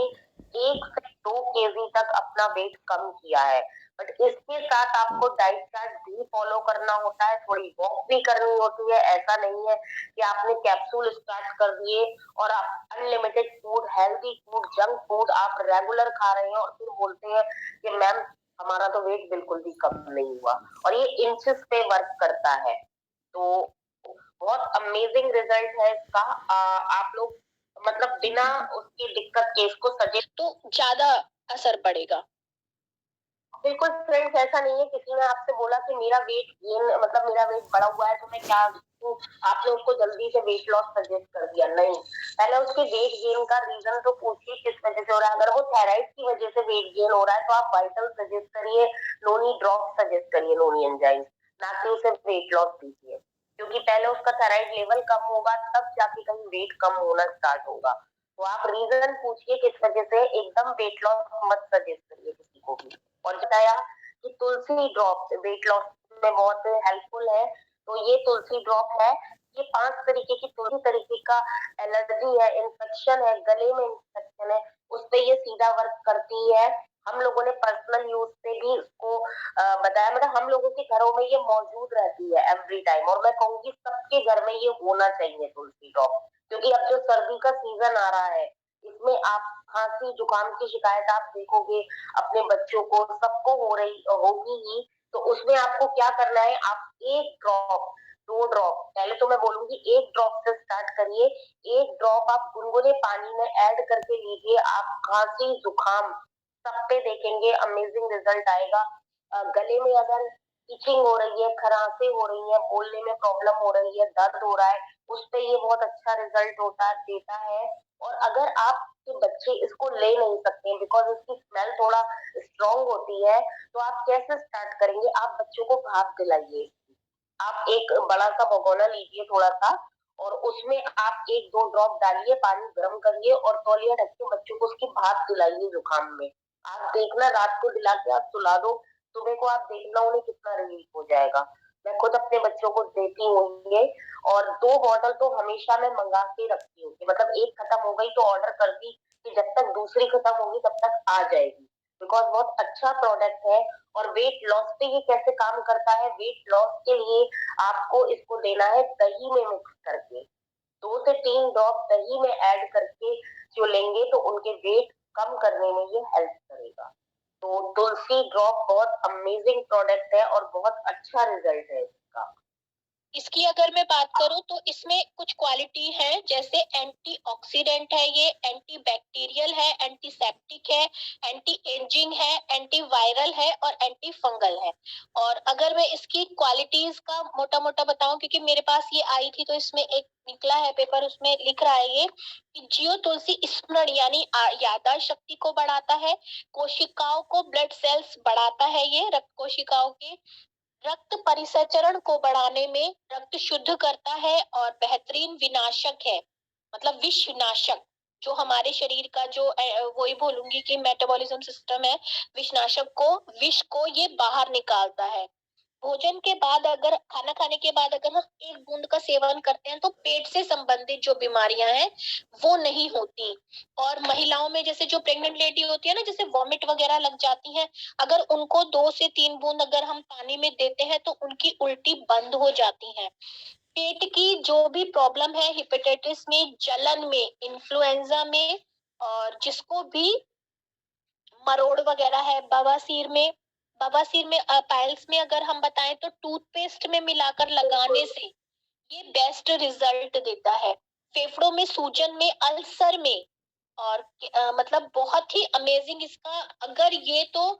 1 से 2 केजी तक अपना वेट कम किया है। बट इसके साथ आपको डाइट चार्ट भी फॉलो करना होता है, थोड़ी वॉक भी करनी होती है। ऐसा नहीं है कि आपने कैप्सूल स्टार्ट कर दिए और आप unlimited food, healthy food, junk food आप रेगुलर खा रहे हैं और फिर बोलते हैं कि मैम हमारा तो वेट बिल्कुल भी कम नहीं हुआ। और ये इंचेस पे वर्क करता है, तो बहुत अमेजिंग रिजल्ट है इसका। आप लोग मतलब बिना उसकी दिक्कत के इसको सजेस्ट तो ज्यादा असर पड़ेगा। बिल्कुल फ्रेंड्स, ऐसा नहीं है किसी ने आपसे बोला कि मेरा वेट गेन मतलब मेरा वेट बढ़ा हुआ है तो मैं क्या करूं, आपने उसको जल्दी से वेट लॉस सजेस्ट कर दिया, नहीं। पहले उसके वेट गेन का रीजन तो पूछिए किस वजह से हो रहा है। अगर वो थायराइड की वजह से वेट गेन हो रहा है तो आप वाइटल सजेस्ट करिए, नोनी ड्रॉप सजेस्ट करिए, नोनी एंजाइम, ना कि उसे वेट लॉस दीजिए। क्योंकि पहले उसका थायराइड लेवल कम होगा तब जाके कहीं वेट कम होना स्टार्ट होगा। तो आप रीजन पूछिए किस वजह से, एकदम वेट लॉस मत सजेस्ट करिए किसी को भी। और बताया कि तुलसी ड्रॉप वेट लॉस में बहुत हेल्पफुल है, तो ये तुलसी ड्रॉप है। ये 5 तरीके की तुलसी तरीके का एलर्जी है, इन्फेक्शन है, गले में इन्फेक्शन है, उस पे ये सीधा वर्क करती है। हम लोगों ने पर्सनल यूज पे भी इसको बताया, मतलब हम लोगों के घरों में ये मौजूद रहती है एवरी टाइम, और मैं कहूंगी सबके घर में ये होना चाहिए तुलसी ड्रॉप। क्योंकि अब जो सर्दी का सीजन आ रहा है इसमें आप खांसी जुकाम की शिकायत आप देखोगे अपने बच्चों को, सबको हो रही होगी ही। तो उसमें आपको क्या करना है, आप 1 ड्रॉप 2 ड्रॉप, पहले तो मैं बोलूंगी 1 ड्रॉप से स्टार्ट करिए। 1 ड्रॉप आप गुनगुने पानी में ऐड करके लीजिए, आप खांसी जुकाम सब पे देखेंगे अमेजिंग रिजल्ट आएगा। गले में अगर इचिंग हो रही है, खरांसे हो रही है, बोलने में प्रॉब्लम हो रही है, दर्द हो रहा है, उस पे ये बहुत अच्छा रिजल्ट देता है। और अगर आपके बच्चे इसको ले नहीं सकते बिकॉज इसकी स्मेल थोड़ा स्ट्रॉन्ग होती है, तो आप कैसे स्टार्ट करेंगे, आप बच्चों को भाप दिलाइए। आप एक बड़ा सा भगोना लीजिए थोड़ा सा, और उसमें आप 1-2 ड्रॉप डालिए, पानी गर्म करिए और तौलिया ढक के बच्चों को उसकी भाप दिलाइए जुकाम में। आप देखना रात को दिला के आप सुला दो, सुबह को आप देखना उन्हें कितना रिलीफ हो जाएगा। मैं खुद अपने बच्चों को देती हूँ ये, और 2 बॉटल तो हमेशा मैं मंगा के रखती हूँ, मतलब एक खत्म हो गई तो ऑर्डर कर दी कि जब तक दूसरी खत्म होगी तब तक आ जाएगी, बिकॉज बहुत अच्छा प्रोडक्ट है। और वेट लॉस पे ये कैसे काम करता है, वेट लॉस के लिए आपको इसको देना है दही में मिक्स करके, 2 से 3 ड्रॉप दही में ऐड करके जो लेंगे तो उनके वेट कम करने में ये हेल्प करेगा। तो तुलसी ड्रॉप बहुत अमेजिंग प्रोडक्ट है और बहुत अच्छा रिजल्ट है इसका। इसकी अगर मैं बात करूं तो इसमें कुछ क्वालिटी है, जैसे एंटीऑक्सीडेंट है, ये एंटी बैक्टीरियल है, एंटीसेप्टिक है, एंटी एजिंग है, एंटी वायरल है और एंटी फंगल है। और अगर मैं इसकी क्वालिटीज का मोटा मोटा बताऊं, क्योंकि मेरे पास ये आई थी तो इसमें एक निकला है पेपर, उसमें लिख रहा है ये कि जियो तुलसी स्मरण यानी याददाश्त शक्ति को बढ़ाता है, कोशिकाओं को ब्लड सेल्स बढ़ाता है, ये रक्त कोशिकाओं के रक्त परिसंचरण को बढ़ाने में रक्त शुद्ध करता है और बेहतरीन विनाशक है, मतलब विषनाशक। जो हमारे शरीर का जो वही बोलूंगी कि मेटाबॉलिज्म सिस्टम है, विष को ये बाहर निकालता है। भोजन के बाद अगर खाना खाने के बाद अगर हम एक बूंद का सेवन करते हैं तो पेट से संबंधित जो बीमारियां हैं वो नहीं होती। और महिलाओं में जैसे जो प्रेग्नेंट लेडी होती है ना, जैसे वॉमिट वगैरह लग जाती है, अगर उनको 2 से 3 बूंद अगर हम पानी में देते हैं तो उनकी उल्टी बंद हो जाती है। पेट की जो भी प्रॉब्लम है, हेपेटाइटिस में, जलन में, इन्फ्लुएंजा में, और जिसको भी मरोड़ वगैरह है, बवासीर में पाइल्स में अगर हम बताएं तो टूथपेस्ट में मिलाकर लगाने से ये बेस्ट रिजल्ट देता है। फेफड़ों में सूजन में, अल्सर में, और मतलब बहुत ही अमेजिंग इसका, अगर ये तो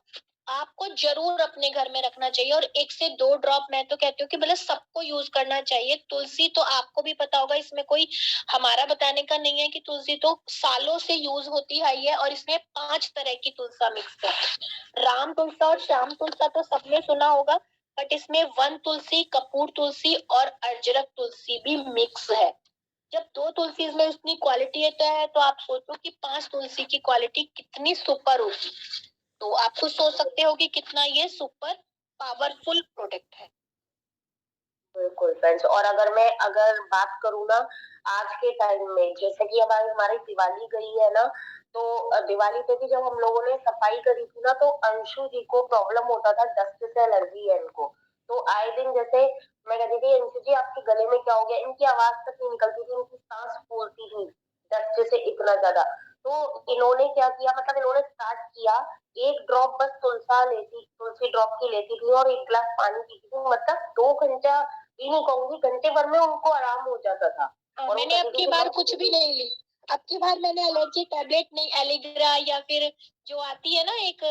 आपको जरूर अपने घर में रखना चाहिए। और 1 से 2 ड्रॉप मैं तो कहती हूँ कि मतलब सबको यूज करना चाहिए। तुलसी तो आपको भी पता होगा, इसमें कोई हमारा बताने का नहीं है कि तुलसी तो सालों से यूज होती आई है, और इसमें 5 तरह की तुलसा मिक्स है। राम तुलसा और श्याम तुलसा तो सबने सुना होगा, बट इसमें वन तुलसी, कपूर तुलसी और अजरक तुलसी भी मिक्स है। जब 2 तुलसी में उतनी क्वालिटी है तो आप सोचो कि 5 तुलसी की क्वालिटी कितनी सुपर होगी। तो आप खुद सोच सकते हो कि कितना ये सुपर पावरफुल प्रोडक्ट है। बिल्कुल फ्रेंड्स। और अगर बात करूँ ना, आज के टाइम में जैसे कि अब हमारी दिवाली गई है ना, तो दिवाली पे भी जब हम लोगों ने सफाई करी थी ना, तो अंशु जी को प्रॉब्लम होता था, डस्ट से एलर्जी है इनको। तो आए दिन जैसे मैं कहती थी, अंशु जी आपके गले में क्या हो गया, इनकी आवाज तक नहीं निकलती थी, इनकी सांस फूलती थी डस्ट से इतना ज्यादा। तो इन्होंने क्या किया, मतलब इन्होंने स्टार्ट किया, 1 ड्रॉप बस तुलसी ड्रॉप की लेती थी और 1 गिलास पानी पीती थी, मतलब 2 घंटा भी नहीं कहूंगी, घंटे भर में उनको आराम हो जाता था। और मैंने अब की बार कुछ भी नहीं ली। अब की बार मैंने एलर्जी टैबलेट नहीं, एलिग्रा या फिर जो आती है ना, एक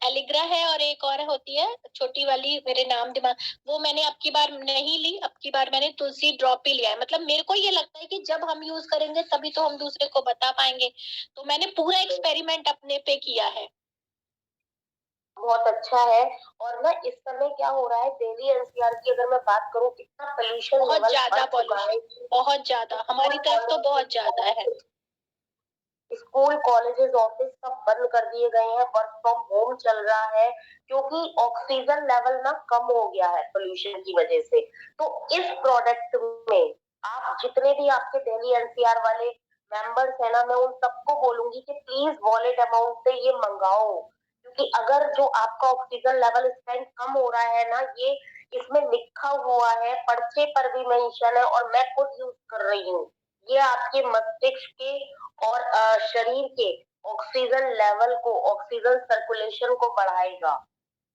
एलिग्रा है और एक और होती है छोटी वाली, मेरे नाम दिमाग, वो मैंने अब की बार नहीं ली। अब की बार मैंने तुलसी ड्रॉप ही लिया है। मतलब मेरे को ये लगता है कि जब हम यूज करेंगे तभी तो हम दूसरे को बता पाएंगे। तो मैंने पूरा एक्सपेरिमेंट अपने पे किया है। बहुत अच्छा है। और ना इस समय क्या हो रहा है, दिल्ली एनसीआर की अगर मैं बात करूं, कितना पोल्यूशन बहुत लेवल ज्यादा बढ़ चुका है। पॉल्यूशन, बहुत ज्यादा, हमारी तरफ तो बहुत ज्यादा है। स्कूल कॉलेजेस ऑफिस सब बंद कर दिए गए हैं, वर्क फ्रॉम होम चल रहा है, क्योंकि ऑक्सीजन लेवल ना कम हो गया है पोल्यूशन की वजह से। तो इस प्रोडक्ट में आप जितने भी आपके दिल्ली एनसीआर वाले मेंबर्स है ना, मैं उन सबको बोलूंगी कि प्लीज वॉलेट अमाउंट से ये मंगाओ, क्योंकि अगर जो आपका ऑक्सीजन लेवल इस टाइम कम हो रहा है ना, ये इसमें लिखा हुआ है, पर्चे पर भी मेंशन है, और मैं खुद यूज कर रही हूँ। ये आपके मस्तिष्क के और शरीर के ऑक्सीजन लेवल को, ऑक्सीजन सर्कुलेशन को बढ़ाएगा।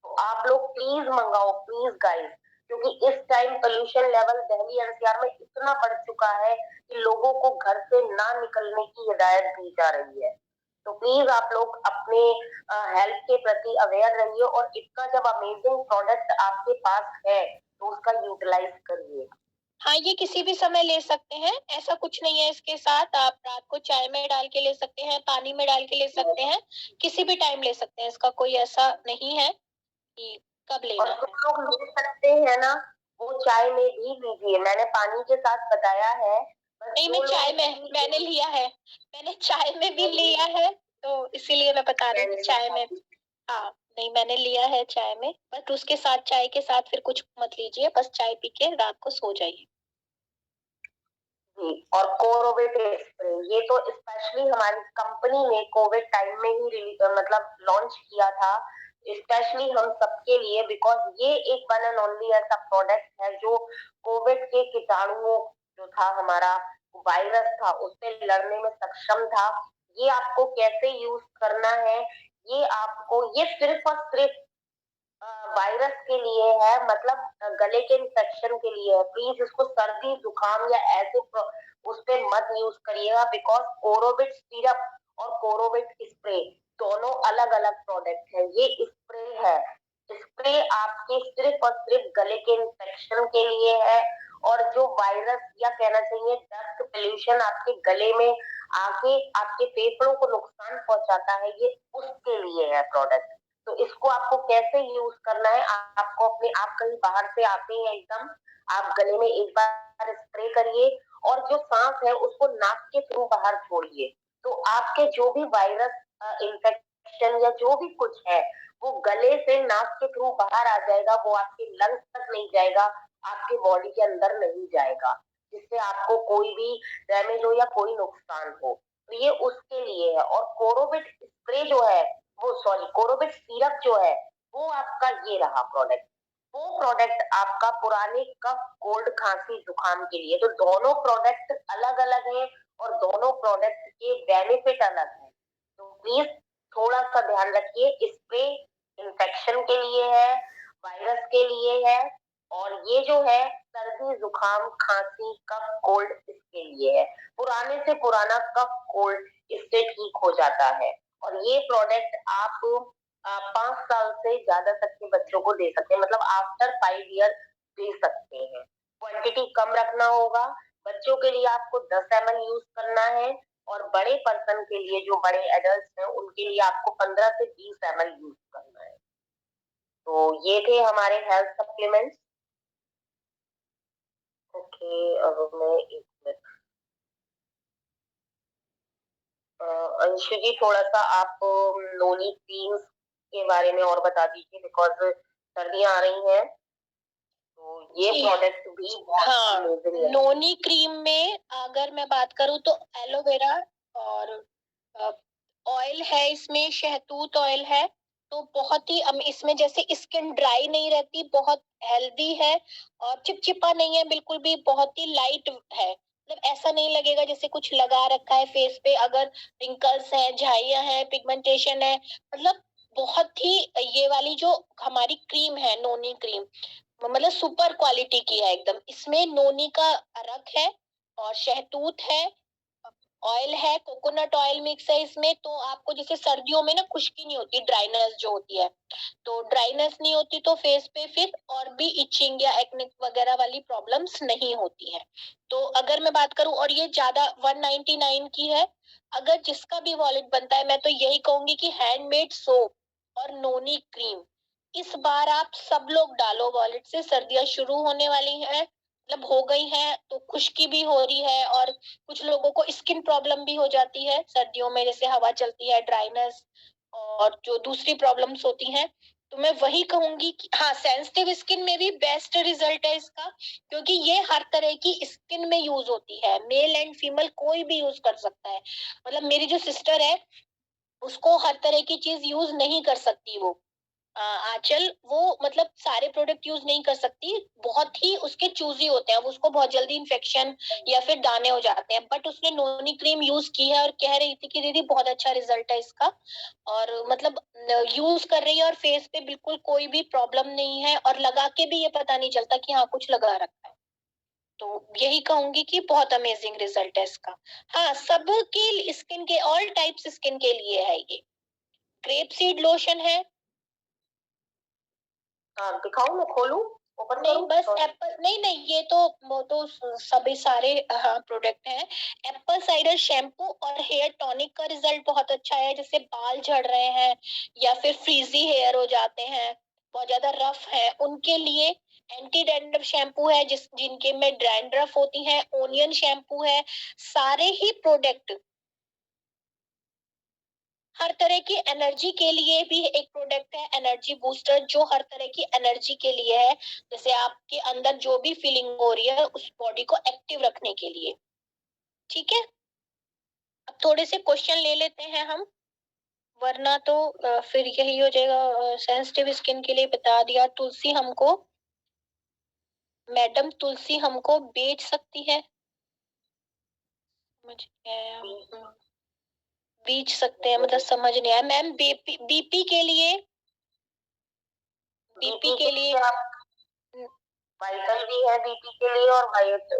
तो आप लोग प्लीज मंगाओ, प्लीज गाइस, क्योंकि इस time pollution level Delhi NCR में इतना बढ़ चुका है कि लोगों को घर से ना निकलने की हिदायत दी जा रही है। तो प्लीज आप लोग अपने हेल्थ के प्रति अवेयर रहिए, और इसका जब अमेजिंग प्रोडक्ट आपके पास है तो उसका यूटिलाइज करिए। हाँ, ये किसी भी समय ले सकते हैं, ऐसा कुछ नहीं है इसके साथ। आप रात को चाय में डाल के ले सकते हैं, पानी में डाल के ले सकते हैं, किसी भी टाइम ले सकते हैं। इसका कोई ऐसा नहीं है कि कब लेना है। लोग ले सकते हैं ना, वो चाय में भी लीजिए, मैंने पानी के साथ बताया है। नहीं, मैं चाय में मैंने लिया है, मैंने चाय में भी लिया है, तो इसीलिए मैं बता रही हूँ चाय में। हाँ, नहीं मैंने लिया है चाय में, बट उसके साथ, चाय के साथ फिर कुछ मत लीजिए, बस चाय पी के रात को सो जाइए। जी। और कोरोवेट स्प्रे, ये तो स्पेशली हमारी कंपनी ने कोविड टाइम में ही मतलब लॉन्च किया था, स्पेशली हम सबके लिए, बिकॉज ये एक वन एंड ओनली ऐसा प्रोडक्ट है जो कोविड के कीटाणुओं, जो था हमारा वायरस था, उससे लड़ने में सक्षम था। ये आपको कैसे यूज करना है, ये आपको, ये सिर्फ और सिर्फ वायरस के लिए है, मतलब गले के इन्फेक्शन के लिए है। प्लीज इसको सर्दी जुकाम या ऐसे उस पे मत यूज करिएगा, बिकॉज कोरोविट सिरप और कोरोविट स्प्रे दोनों अलग अलग प्रोडक्ट है। ये स्प्रे है, स्प्रे आपके सिर्फ और सिर्फ गले के इन्फेक्शन के लिए है, और जो वायरस या कहना चाहिए डस्ट पोल्यूशन आपके गले में आके आपके फेफड़ों को नुकसान पहुंचाता है, ये उसके लिए है प्रोडक्ट। तो इसको आपको कैसे यूज करना है, आपको अपने, आप कहीं बाहर से आते हैं एकदम, आप गले में एक बार स्प्रे करिए, और जो सांस है उसको नाक के थ्रू बाहर छोड़िए। तो आपके जो भी वायरस इन्फेक्शन या जो भी कुछ है वो गले से नाक के थ्रू बाहर आ जाएगा, वो आपके लंग्स तक नहीं जाएगा, आपके बॉडी के अंदर नहीं जाएगा, जिससे आपको कोई भी डैमेज हो या कोई नुकसान हो। तो ये उसके लिए है। और कोरोबिट स्प्रे जो है, वो सॉरी कोरोबिट सिरप जो है, वो आपका ये रहा प्रोडक्ट। वो प्रोडक्ट आपका पुराने कफ, कोल्ड, खांसी, जुकाम के लिए। तो दोनों प्रोडक्ट अलग अलग हैं और दोनों प्रोडक्ट के बेनिफिट अलग हैं। तो प्लीज थोड़ा सा ध्यान रखिए। स्प्रे इन्फेक्शन के लिए है, वायरस के लिए है, और ये जो है सर्दी, जुकाम, खांसी, कफ, कोल्ड इसके लिए है। पुराने से पुराना कफ, कोल्ड इससे ठीक हो जाता है। और ये प्रोडक्ट आप 5 साल से ज्यादा तक के बच्चों को दे सकते हैं, मतलब आफ्टर 5 ईयर दे सकते हैं। क्वांटिटी कम रखना होगा। बच्चों के लिए आपको 10 ml यूज करना है, और बड़े पर्सन के लिए, जो बड़े एडल्ट हैं, उनके लिए आपको 15 से 20 ml यूज करना है। तो ये थे हमारे हेल्थ सप्लीमेंट्स। ओके, अब मैं एक मिनट, अंशु जी थोड़ा सा आप नोनी क्रीम्स के बारे में और बता दीजिए, बिकॉज सर्दियां आ रही हैं, तो ये प्रोडक्ट भी बहुत अमेजिंग है। नोनी क्रीम में अगर मैं बात करूं तो एलोवेरा और ऑयल है, इसमें शहतूत ऑयल है, तो बहुत ही इसमें जैसे स्किन ड्राई नहीं रहती, बहुत हेल्दी है और चिपचिपा नहीं है बिल्कुल भी, बहुत ही लाइट है। मतलब ऐसा नहीं लगेगा जैसे कुछ लगा रखा है फेस पे। अगर रिंकल्स है, झाइयां है, पिगमेंटेशन है, मतलब बहुत ही ये वाली जो हमारी क्रीम है नोनी क्रीम, मतलब सुपर क्वालिटी की है एकदम। इसमें नोनी का अरक है और शहतूत है, ऑयल है, कोकोनट ऑयल मिक्स है इसमें। तो आपको जैसे सर्दियों में ना खुश्की नहीं होती, ड्राइनेस जो होती है, तो ड्राइनेस नहीं होती, तो फेस पे फिर और भी इचिंग या एक्ने वगैरह वाली प्रॉब्लम्स नहीं होती है। तो अगर मैं बात करूं, और ये ज्यादा 199 की है। अगर जिसका भी वॉलेट बनता है, मैं तो यही कहूंगी कि हैंडमेड सोप और नोनी क्रीम इस बार आप सब लोग डालो वॉलेट से। सर्दियां शुरू होने वाली हैं, मतलब हो गई हैं, तो खुश्की भी हो रही है और कुछ लोगों को स्किन प्रॉब्लम भी हो जाती है सर्दियों में, जैसे हवा चलती है, ड्राइनेस और जो दूसरी प्रॉब्लम्स होती हैं। तो मैं वही कहूंगी कि हाँ, सेंसिटिव स्किन में भी बेस्ट रिजल्ट है इसका, क्योंकि ये हर तरह की स्किन में यूज होती है, मेल एंड फीमेल कोई भी यूज कर सकता है। मतलब मेरी जो सिस्टर है, उसको हर तरह की चीज यूज नहीं कर सकती वो, आंचल, वो मतलब सारे प्रोडक्ट यूज नहीं कर सकती, बहुत ही उसके चूजी होते हैं, उसको बहुत जल्दी इन्फेक्शन या फिर दाने हो जाते हैं। बट उसने नोनी क्रीम यूज की है और कह रही थी कि दीदी बहुत अच्छा रिजल्ट है इसका, और मतलब यूज कर रही है और फेस पे बिल्कुल कोई भी प्रॉब्लम नहीं है, और लगा के भी ये पता नहीं चलता कि हाँ कुछ लगा रखा है। तो यही कहूंगी कि बहुत अमेजिंग रिजल्ट है इसका। हाँ, सब के स्किन के, ऑल टाइप्स स्किन के लिए है ये। ग्रेप सीड लोशन है। दिखाऊं, मैं खोलूं, ओपन नहीं, करूं? बस Sorry. एप्पल, नहीं नहीं, ये तो वो तो सभी सारे हाँ प्रोडक्ट हैं। एप्पल साइडर शैम्पू और हेयर टॉनिक का रिजल्ट बहुत अच्छा है, जैसे बाल झड़ रहे हैं या फिर फ्रीजी हेयर हो जाते हैं, बहुत ज्यादा रफ है, उनके लिए एंटी डैंड्रफ शैम्पू है, जिनके में डैंड्रफ होती है, ओनियन शैम्पू है। सारे ही प्रोडक्ट हर तरह की एनर्जी के लिए भी एक प्रोडक्ट है, एनर्जी बूस्टर, जो हर तरह की एनर्जी के लिए है, जैसे आपके अंदर जो भी फीलिंग हो रही है उस बॉडी को एक्टिव रखने के लिए। ठीक है, अब थोड़े से क्वेश्चन ले लेते हैं हम, वरना तो फिर यही हो जाएगा। सेंसिटिव स्किन के लिए बता दिया। तुलसी हमको, मैडम तुलसी हमको बेच सकती है, मुझे बेच सकते हैं मतलब समझ नहीं आया मैम। बीपी के लिए, बीपी के लिए वाइटल भी है बीपी के लिए, और वाइट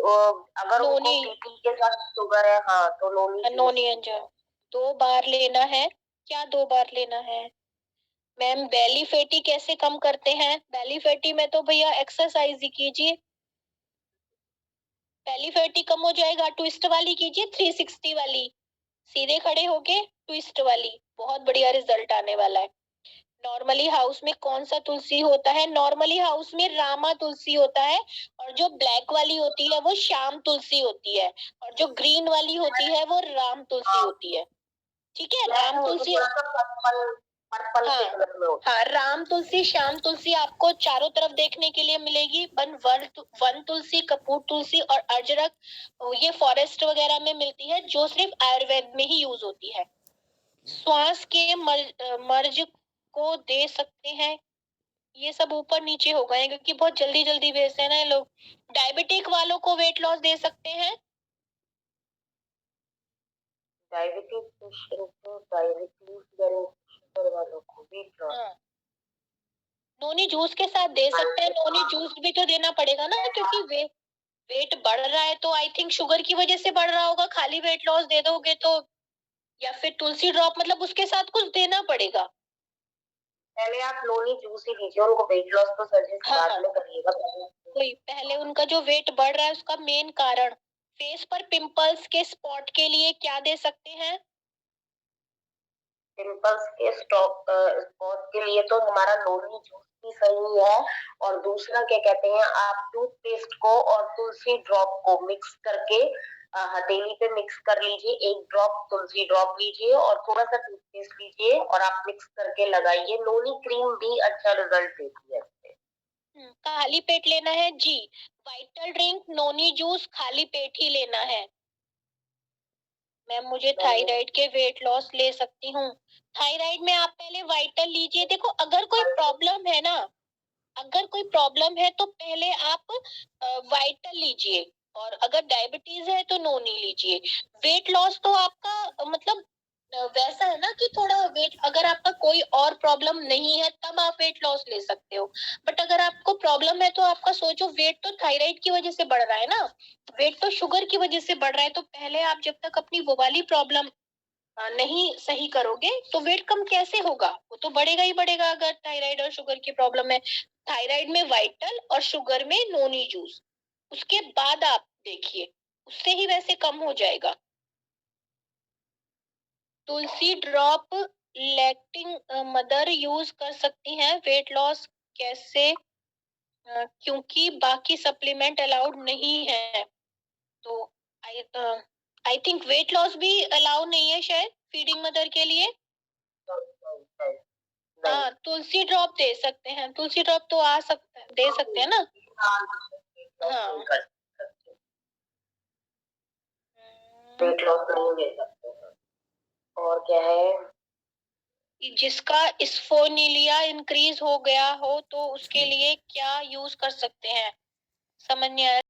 अगर उनको बीपी के साथ शुगर है, हाँ, तो नोनी अंजन 2 बार लेना है। क्या 2 बार लेना है मैम? बेली फैटी कैसे कम करते हैं? बेली फैटी में तो भैया एक्सरसाइज ही कीजिए, बेली फैटी कम हो जाएगा। ट्विस्ट वाली कीजिए, 360 वाली, सीधे खड़े होके ट्विस्ट वाली, बहुत बढ़िया रिजल्ट आने वाला है। नॉर्मली हाउस में कौन सा तुलसी होता है? नॉर्मली हाउस में रामा तुलसी होता है, और जो ब्लैक वाली होती है वो श्याम तुलसी होती है, और जो ग्रीन वाली होती है वो राम तुलसी होती है। ठीक है। राम तुलसी, पर्पल हाँ, के कलर में होता हाँ, राम तुलसी, श्याम तुलसी आपको चारों तरफ देखने के लिए मिलेगी। वन तुलसी, कपूर तुलसी और अजरक, ये फॉरेस्ट वगैरह में मिलती है, जो सिर्फ आयुर्वेद में ही यूज होती है। श्वास के मर्ज को दे सकते हैं। ये सब ऊपर नीचे हो गए क्योंकि बहुत जल्दी जल्दी भेजते हैं ना ये लोग। डायबिटिक वालों को वेट लॉस दे सकते हैं। डायबिटीज पेशेंट को, डायबिटीज यानी शुगर वालों को वेट लॉस। हाँ, नोनी जूस के साथ दे सकते हैं। नोनी जूस भी तो देना पड़ेगा ना, क्योंकि वेट बढ़ रहा है तो आई थिंक शुगर की वजह से बढ़ रहा होगा। खाली वेट लॉस दे दोगे तो, या फिर तुलसी ड्रॉप, मतलब उसके साथ कुछ देना पड़ेगा। पहले आप नोनी जूस ही दीजिए उनको, वेट लॉस तो सजेस्ट हाँ, बाद में करिएगा। वही पहले उनका जो वेट बढ़ रहा है उसका मेन कारण। फेस पर पिंपल्स के स्पॉट के लिए क्या दे सकते हैं? पिंपल्स के स्पॉट के लिए तो हमारा नोनी जूस भी सही है। और दूसरा क्या कहते हैं, आप टूथपेस्ट को और तुलसी ड्रॉप को मिक्स करके हथेली पे मिक्स कर लीजिए। एक ड्रॉप तुलसी ड्रॉप लीजिए और थोड़ा सा टूथपेस्ट लीजिए और आप मिक्स करके लगाइए। नोनी क्रीम भी अच्छा रिजल्ट देती है इससे। खाली पेट लेना है जी। वाइटल ड्रिंक, नोनी जूस खाली पेट ही लेना है। मैम मुझे थायराइड के वेट लॉस ले सकती हूँ। थायराइड में आप पहले वाइटल लीजिए। देखो, अगर कोई प्रॉब्लम है ना, अगर कोई प्रॉब्लम है तो पहले आप वाइटल लीजिए, और अगर डायबिटीज है तो नोनी लीजिए। वेट लॉस तो आपका मतलब वैसा है ना कि थोड़ा वेट, अगर आपका कोई और प्रॉब्लम नहीं है तब आप वेट लॉस ले सकते हो। बट अगर आपको प्रॉब्लम है तो आपका सोचो, वेट तो थायराइड की वजह से बढ़ रहा है ना, वेट तो शुगर की वजह से बढ़ रहा है। तो पहले आप जब तक अपनी वो वाली प्रॉब्लम नहीं सही करोगे तो वेट कम कैसे होगा? वो तो बढ़ेगा ही बढ़ेगा अगर थायराइड और शुगर की प्रॉब्लम है। थायराइड में वाइटल और शुगर में नोनी जूस, उसके बाद आप देखिए, उससे ही वैसे कम हो जाएगा। तुलसी ड्रॉप लैक्टिंग मदर यूज कर सकती हैं वेट लॉस कैसे? क्योंकि बाकी सप्लीमेंट अलाउड नहीं है। तो आई थिंक वेट लॉस भी अलाउ नहीं है शायद फीडिंग मदर के लिए। हाँ, तुलसी ड्रॉप दे सकते हैं। तुलसी ड्रॉप तो दे सकते हैं ना। हाँ, वेट लॉस नहीं ले सकते हैं। और क्या है, जिसका स्फोनीलिया इंक्रीज हो गया हो तो उसके लिए क्या यूज कर सकते हैं? समझ नहीं आया।